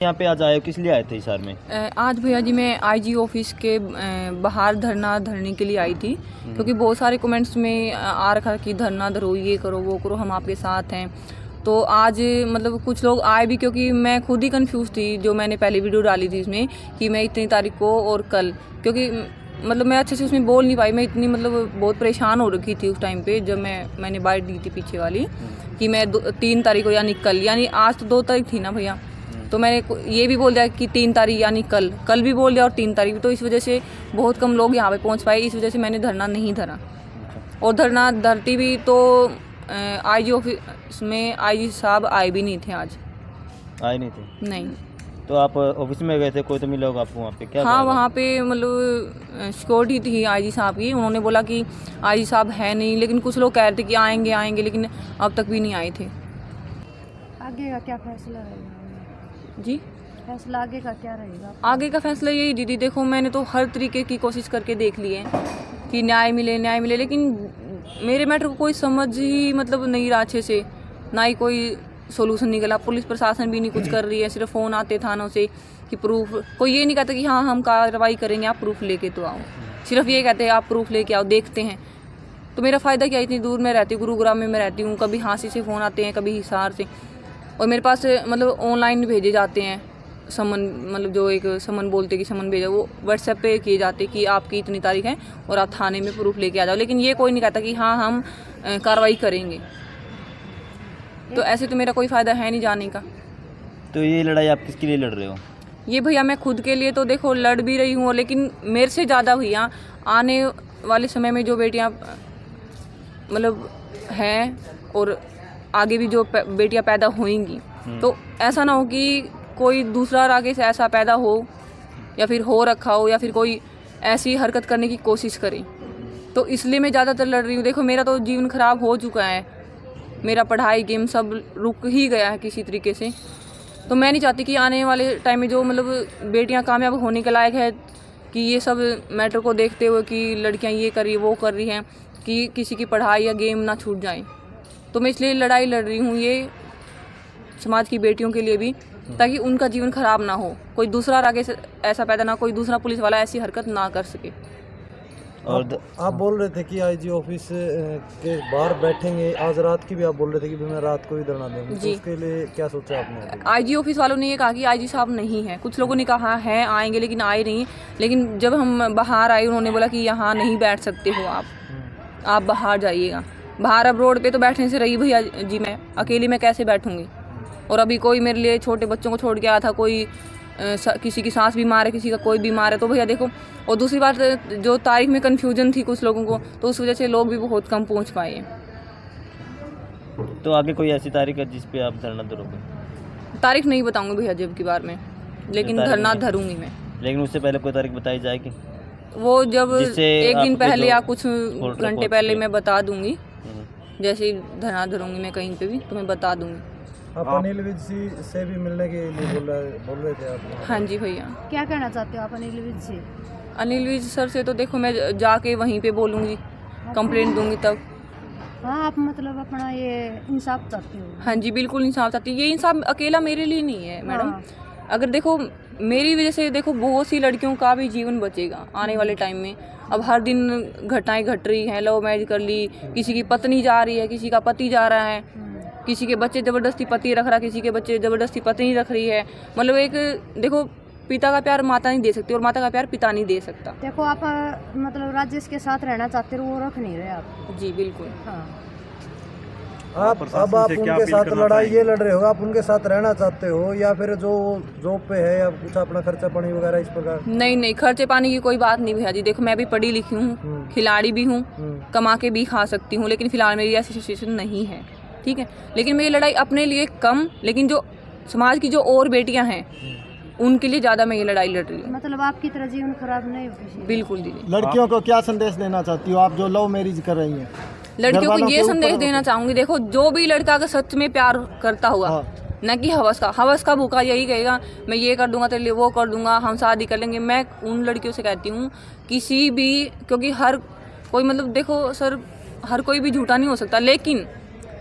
यहाँ पे आज आए हो, किस लिए आए थे हिसार में? आज भैया जी मैं आईजी ऑफिस के बाहर धरना धरने के लिए आई थी, क्योंकि बहुत सारे कमेंट्स में आ रखा कि धरना धरो, ये करो वो करो, हम आपके साथ हैं। तो आज मतलब कुछ लोग आए भी, क्योंकि मैं खुद ही कंफ्यूज थी जो मैंने पहले वीडियो डाली थी इसमें कि मैं इतनी तारीख को और कल, क्योंकि मतलब मैं अच्छे से उसमें बोल नहीं पाई। मैं इतनी मतलब बहुत परेशान हो रखी थी उस टाइम पे, जब मैंने बाइट दी थी पीछे वाली कि मैं 3 तारीख को यानी कल, यानी आज तो 2 तारीख थी ना भैया, तो मैंने ये भी बोल दिया कि 3 तारीख यानी कल भी बोल दिया और 3 तारीख भी। तो इस वजह से बहुत कम लोग यहाँ पे पहुँच पाए, इस वजह से मैंने धरना नहीं धरा। और धरना धरती भी तो आईजी ऑफिस में आईजी साहब आए भी नहीं थे आज। आए नहीं थे? नहीं। तो आप ऑफिस में गए थे, कोई तो मिला होगा आपको वहाँ पे? क्या हाँ, वहाँ पे मतलब सिक्योरिटी थी आईजी साहब की, उन्होंने बोला कि आईजी साहब है नहीं, लेकिन कुछ लोग कह रहे थे कि आएंगे आएंगे, लेकिन अब तक भी नहीं आए थे। आगे का क्या फैसला रहेगा जी? फैसला आगे का क्या रहेगा? आगे का फैसला यही दीदी, देखो मैंने तो हर तरीके की कोशिश करके देख ली है कि न्याय मिले, लेकिन मेरे मैटर को कोई समझ ही मतलब नहीं रहा अच्छे से, ना ही कोई सोल्यूशन निकला। पुलिस प्रशासन भी नहीं कुछ कर रही है, सिर्फ फ़ोन आते थानों से कि प्रूफ, कोई ये नहीं कहता कि हाँ हम कार्रवाई करेंगे, आप प्रूफ लेके तो आओ, सिर्फ ये कहते हैं आप प्रूफ लेके आओ, देखते हैं। तो मेरा फ़ायदा क्या, इतनी दूर में रहती हूँ, गुरुग्राम में मैं रहती हूँ, कभी हाँसी से फ़ोन आते हैं, कभी हिसार से, और मेरे पास मतलब ऑनलाइन भेजे जाते हैं समन, मतलब जो एक समन बोलते कि समन भेजा, वो व्हाट्सएप पे किए जाते कि आपकी इतनी तारीख है और आप थाने में प्रूफ लेके आ जाओ, लेकिन ये कोई नहीं कहता कि हाँ हम कार्रवाई करेंगे। तो ऐसे तो मेरा कोई फ़ायदा है नहीं जाने का। तो ये लड़ाई आप किसके लिए लड़ रहे हो? ये भैया मैं खुद के लिए तो देखो लड़ भी रही हूँ, लेकिन मेरे से ज़्यादा भैया आने वाले समय में जो बेटियाँ मतलब हैं और आगे भी जो बेटियाँ पैदा होंगी, तो ऐसा ना हो कि कोई दूसरा आगे से ऐसा पैदा हो या फिर हो रखा हो या फिर कोई ऐसी हरकत करने की कोशिश करे। तो इसलिए मैं ज़्यादातर लड़ रही हूँ। देखो मेरा तो जीवन खराब हो चुका है, मेरा पढ़ाई गेम सब रुक ही गया है किसी तरीके से। तो मैं नहीं चाहती कि आने वाले टाइम में जो मतलब बेटियां कामयाब होने के लायक है, कि ये सब मैटर को देखते हुए कि लड़कियां ये कर रही वो कर रही हैं, कि किसी की पढ़ाई या गेम ना छूट जाए। तो मैं इसलिए लड़ाई लड़ रही हूँ ये समाज की बेटियों के लिए भी, ताकि उनका जीवन खराब ना हो, कोई दूसरा आगे से ऐसा पैदा ना, कोई दूसरा पुलिस वाला ऐसी हरकत ना कर सके। और आप बोल रहे थे कि आईजी ऑफिस के बाहर बैठेंगे, आज रात की भी आप बोल रहे थे कि मैं रात को ही धरना दूंगी, तो उसके लिए क्या सोचा आपने? आईजी ऑफिस वालों ने ये कहा कि आईजी साहब नहीं है, कुछ लोगों ने कहा है आएंगे, लेकिन आए नहीं। लेकिन जब हम बाहर आए, उन्होंने बोला कि यहाँ नहीं बैठ सकते हो आप बाहर जाइएगा। बाहर अब रोड पे तो बैठने से रही भैया जी, मैं अकेली मैं कैसे बैठूंगी? और अभी कोई मेरे लिए छोटे बच्चों को छोड़ के आया था, कोई किसी की सांस बीमार है, किसी का कोई बीमार है, तो भैया देखो। और दूसरी बात, जो तारीख में कन्फ्यूजन थी कुछ लोगों को, तो उस वजह से लोग भी बहुत कम पहुंच पाए हैं। तो आगे कोई ऐसी तारीख है जिस पे आप धरना धरोगे? तारीख नहीं बताऊंगी भैया जब की बार में, लेकिन धरना धरूंगी मैं। लेकिन उससे पहले कोई तारीख बताई जाएगी? वो जब एक दिन पहले या कुछ घंटे पहले मैं बता दूंगी, जैसे ही धरना धरूंगी मैं कहीं पे भी, तो मैं बता दूंगी। आप अनिल विज से भी मिलने के लिए बोल रहे थे आप? हाँ जी भैया। क्या कहना चाहते हो आप अनिल विज से? अनिल विज सर से तो देखो मैं जाके वहीं पे बोलूँगी, कंप्लेंट दूंगी तब। हाँ, आप मतलब अपना ये इंसाफ चाहते हो? हाँ जी, बिल्कुल इंसाफ चाहती। ये इंसाफ अकेला मेरे लिए नहीं है मैडम। अगर देखो मेरी वजह से देखो बहुत सी लड़कियों का भी जीवन बचेगा आने वाले टाइम में। अब हर दिन घटनाएं घट रही हैं, लव मैरिज कर ली, किसी की पत्नी जा रही है, किसी का पति जा रहा है, किसी के बच्चे ज़बरदस्ती पति रख रहा है, किसी के बच्चे ज़बरदस्ती पत्नी रख रही है। मतलब एक देखो, पिता का प्यार माता नहीं दे सकती और माता का प्यार पिता नहीं दे सकता। देखो आप मतलब राजेश के साथ रहना चाहते हो, वो रख नहीं रहे आप। जी बिल्कुल। हाँ, आप अब आप उनके साथ लड़ाई ये लड़ रहे हो, आप उनके साथ रहना चाहते हो या फिर जो जॉब पे है या कुछ अपना खर्चा पानी वगैरह इस प्रकार? नहीं, खर्चे पानी की कोई बात नहीं भैया जी। देखो मैं भी पढ़ी लिखी हूँ, खिलाड़ी भी हूँ, कमा के भी खा सकती हूँ, लेकिन फिलहाल मेरी ऐसी सिचुएशन नहीं है, ठीक है। लेकिन मेरी लड़ाई अपने लिए कम, लेकिन जो समाज की जो और बेटियां हैं उनके लिए ज़्यादा मैं ये लड़ाई लड़ रही हूँ। मतलब आपकी तरह जीवन खराब नहीं हो किसी? बिल्कुल दीदी। लड़कियों को क्या संदेश देना चाहती हो आप जो लव मैरिज कर रही हैं? लड़कियों को ये संदेश देना चाहूंगी, देखो जो भी लड़का अगर सच में प्यार करता हुआ, न कि हवस का भूखा यही कहेगा मैं ये कर दूंगा तेरे लिए, वो कर दूंगा, हम शादी कर लेंगे। मैं उन लड़कियों से कहती हूँ किसी भी, क्योंकि हर कोई मतलब देखो सर, हर कोई भी झूठा नहीं हो सकता, लेकिन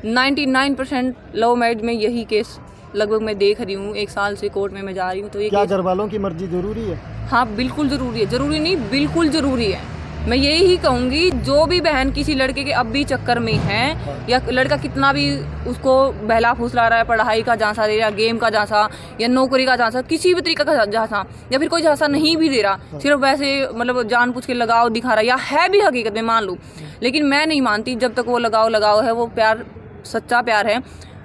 99% लव मैरिज में यही केस लगभग मैं देख रही हूँ, 1 साल से कोर्ट में मैं जा रही हूँ। तो ये क्या घर वालों की मर्जी जरूरी है? हाँ बिल्कुल ज़रूरी है, ज़रूरी नहीं बिल्कुल ज़रूरी है। मैं यही कहूँगी, जो भी बहन किसी लड़के के अब भी चक्कर में है, या लड़का कितना भी उसको बहला फुसला रहा है, पढ़ाई का झांसा दे रहा है, गेम का झांसा या नौकरी का झांसा, किसी भी तरीके का झांसा, या फिर कोई झांसा नहीं भी दे रहा, सिर्फ वैसे मतलब जानबूझ के लगाव दिखा रहा है, या है भी हकीकत में मान लूँ, लेकिन मैं नहीं मानती जब तक वो लगाव है, वो प्यार सच्चा प्यार है।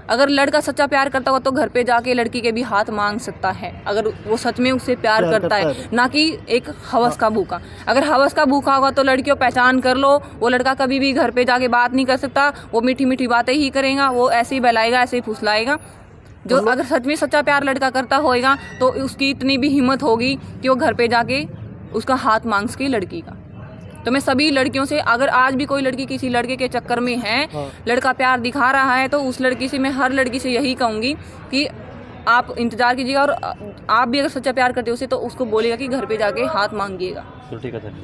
अगर लड़का सच्चा प्यार करता होगा तो घर पे जाके लड़की के भी हाथ मांग सकता है, अगर वो सच में उससे प्यार करता है, ना कि एक हवस का भूखा। अगर हवस का भूखा होगा तो लड़कियों पहचान कर लो, वो लड़का कभी भी घर पे जाके बात नहीं कर सकता, वो मीठी मीठी बातें ही करेगा, वो ऐसे ही बहलाएगा, ऐसे ही फुसलाएगा। जो अगर सच में सच्चा प्यार लड़का करता होएगा तो उसकी इतनी भी हिम्मत होगी कि वो घर पे जाके उसका हाथ मांग सके लड़की का। तो मैं सभी लड़कियों से, अगर आज भी कोई लड़की किसी लड़के के चक्कर में है, लड़का प्यार दिखा रहा है, तो उस लड़की से, मैं हर लड़की से यही कहूँगी कि आप इंतज़ार कीजिएगा, और आप भी अगर सच्चा प्यार करते हो उसे, तो उसको बोलेगा कि घर पे जाके हाथ मांगिएगा। तो ठीक है सर।